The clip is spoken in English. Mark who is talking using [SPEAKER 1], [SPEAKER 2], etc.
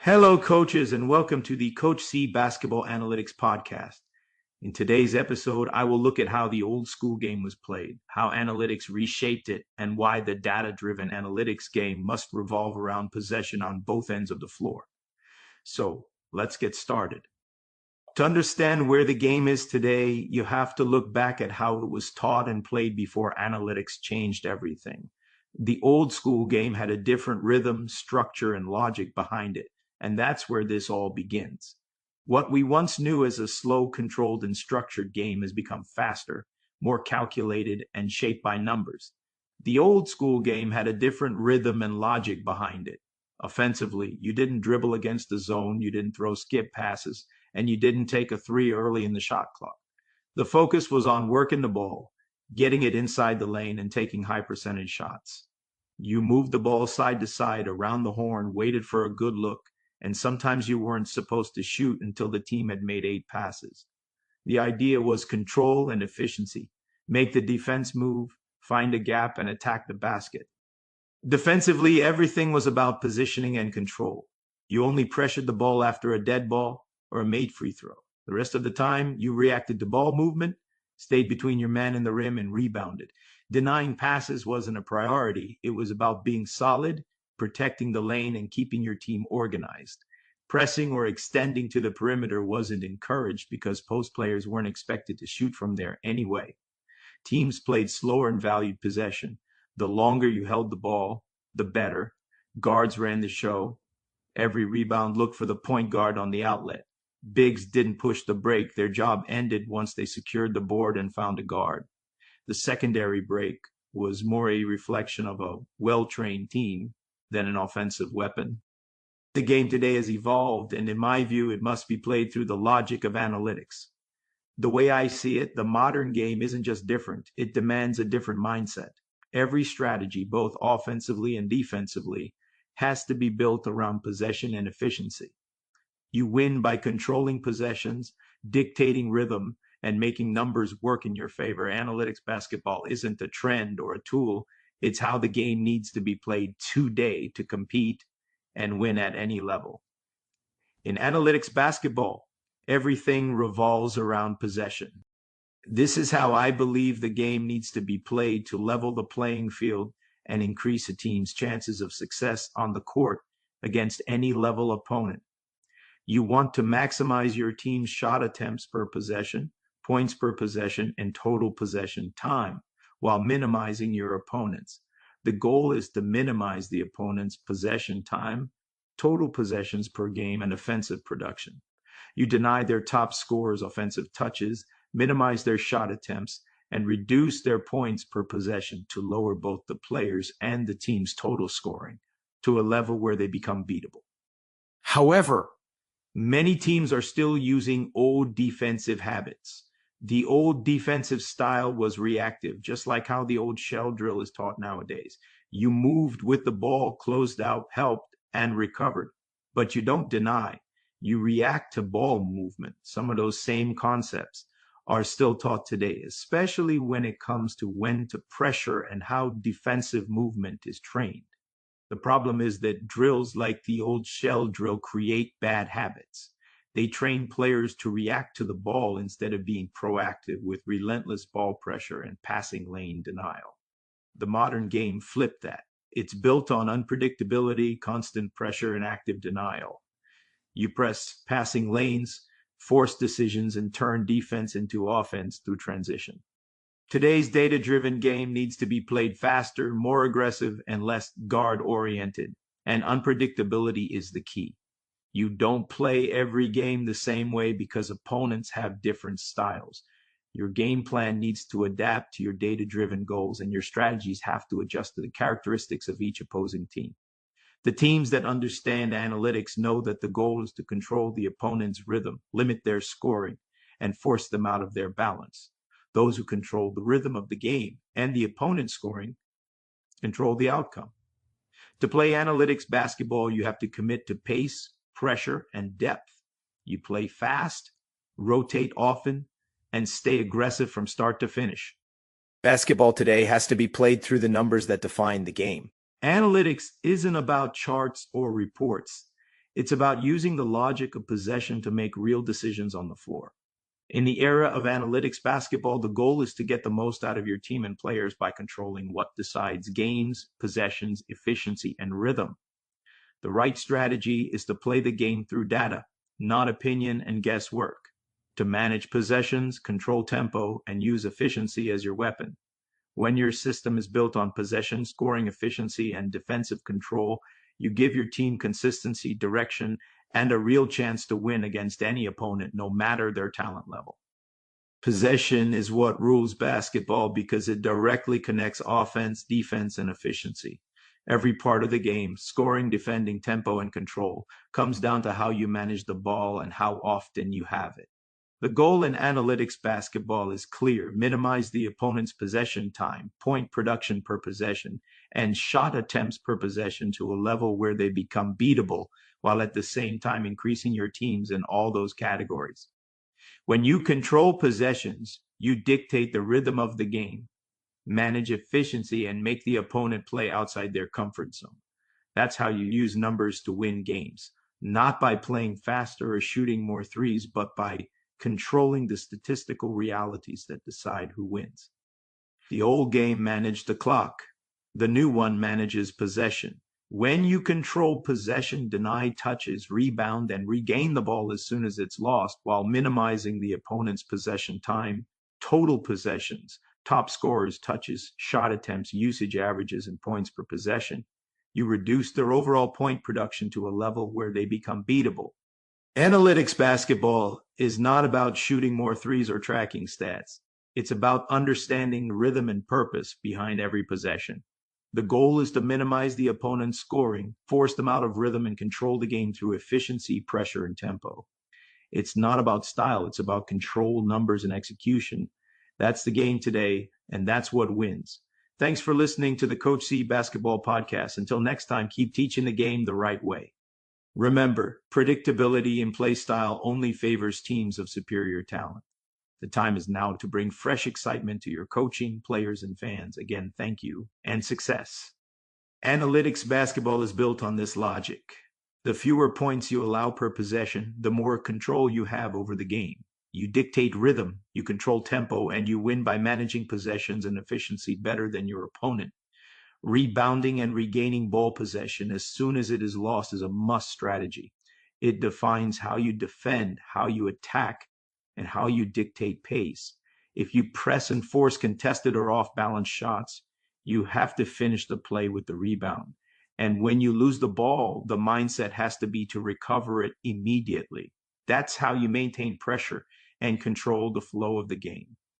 [SPEAKER 1] Hello, coaches, and welcome to the Coach C Basketball Analytics Podcast. In today's episode, I will look at how the old school game was played, how analytics reshaped it, and why the data-driven analytics game must revolve around possession on both ends of the floor. So let's get started. To understand where the game is today, you have to look back at how it was taught and played before analytics changed everything. The old school game had a different rhythm, structure, and logic behind it. And that's where this all begins. What we once knew as a slow, controlled, and structured game has become faster, more calculated, and shaped by numbers. The old school game had a different rhythm and logic behind it. Offensively, you didn't dribble against the zone, you didn't throw skip passes, and you didn't take a three early in the shot clock. The focus was on working the ball, getting it inside the lane, and taking high percentage shots. You moved the ball side to side around the horn, waited for a good look, and sometimes you weren't supposed to shoot until the team had made 8 passes. The idea was control and efficiency. Make the defense move, find a gap, and attack the basket. Defensively, everything was about positioning and control. You only pressured the ball after a dead ball or a made free throw. The rest of the time, you reacted to ball movement, stayed between your man and the rim, and rebounded. Denying passes wasn't a priority. It was about being solid, protecting the lane, and keeping your team organized. Pressing or extending to the perimeter wasn't encouraged because post players weren't expected to shoot from there anyway. Teams played slower and valued possession. The longer you held the ball, the better. Guards ran the show. Every rebound looked for the point guard on the outlet. Bigs didn't push the break. Their job ended once they secured the board and found a guard. The secondary break was more a reflection of a well-trained team than an offensive weapon. The game today has evolved, and in my view, it must be played through the logic of analytics. The way I see it, the modern game isn't just different, it demands a different mindset. Every strategy, both offensively and defensively, has to be built around possession and efficiency. You win by controlling possessions, dictating rhythm, and making numbers work in your favor. Analytics basketball isn't a trend or a tool. It's how the game needs to be played today to compete and win at any level. In analytics basketball, everything revolves around possession. This is how I believe the game needs to be played to level the playing field and increase a team's chances of success on the court against any level opponent. You want to maximize your team's shot attempts per possession, points per possession, and total possession time, while minimizing your opponents. The goal is to minimize the opponent's possession time, total possessions per game, and offensive production. You deny their top scorers offensive touches, minimize their shot attempts, and reduce their points per possession to lower both the players and the team's total scoring to a level where they become beatable. However, many teams are still using old defensive habits. The old defensive style was reactive, just like how the old shell drill is taught nowadays. You moved with the ball, closed out, helped, and recovered. But you don't deny. You react to ball movement. Some of those same concepts are still taught today, especially when it comes to when to pressure and how defensive movement is trained. The problem is that drills like the old shell drill create bad habits. They train players to react to the ball instead of being proactive with relentless ball pressure and passing lane denial. The modern game flipped that. It's built on unpredictability, constant pressure, and active denial. You press passing lanes, force decisions, and turn defense into offense through transition. Today's data-driven game needs to be played faster, more aggressive, and less guard-oriented, and unpredictability is the key. You don't play every game the same way because opponents have different styles. Your game plan needs to adapt to your data-driven goals, and your strategies have to adjust to the characteristics of each opposing team. The teams that understand analytics know that the goal is to control the opponent's rhythm, limit their scoring, and force them out of their balance. Those who control the rhythm of the game and the opponent's scoring control the outcome. To play analytics basketball, you have to commit to pace, pressure, and depth. You play fast, rotate often, and stay aggressive from start to finish. Basketball today has to be played through the numbers that define the game. Analytics isn't about charts or reports. It's about using the logic of possession to make real decisions on the floor. In the era of analytics basketball, the goal is to get the most out of your team and players by controlling what decides games, possessions, efficiency, and rhythm. The right strategy is to play the game through data, not opinion and guesswork, to manage possessions, control tempo, and use efficiency as your weapon. When your system is built on possession, scoring efficiency, and defensive control, you give your team consistency, direction, and a real chance to win against any opponent, no matter their talent level. Possession is what rules basketball because it directly connects offense, defense, and efficiency. Every part of the game, scoring, defending, tempo, and control, comes down to how you manage the ball and how often you have it. The goal in analytics basketball is clear: minimize the opponent's possession time, point production per possession, and shot attempts per possession to a level where they become beatable, while at the same time increasing your teams in all those categories. When you control possessions, you dictate the rhythm of the game, manage efficiency, and make the opponent play outside their comfort zone. That's how you use numbers to win games, not by playing faster or shooting more threes, but by controlling the statistical realities that decide who wins. The old game managed the clock. The new one manages possession. When you control possession, deny touches, rebound, and regain the ball as soon as it's lost, while minimizing the opponent's possession time, total possessions, top scorers, touches, shot attempts, usage averages, and points per possession, you reduce their overall point production to a level where they become beatable. Analytics basketball is not about shooting more threes or tracking stats. It's about understanding rhythm and purpose behind every possession. The goal is to minimize the opponent's scoring, force them out of rhythm, and control the game through efficiency, pressure, and tempo. It's not about style, it's about control, numbers, and execution. That's the game today, and that's what wins. Thanks for listening to the Coach C Basketball Podcast. Until next time, keep teaching the game the right way. Remember, predictability in play style only favors teams of superior talent. The time is now to bring fresh excitement to your coaching, players, and fans. Again, thank you and success. Analytics basketball is built on this logic. The fewer points you allow per possession, the more control you have over the game. You dictate rhythm, you control tempo, and you win by managing possessions and efficiency better than your opponent. Rebounding and regaining ball possession as soon as it is lost is a must strategy. It defines how you defend, how you attack, and how you dictate pace. If you press and force contested or off-balance shots, you have to finish the play with the rebound. And when you lose the ball, the mindset has to be to recover it immediately. That's how you maintain pressure and control the flow of the game.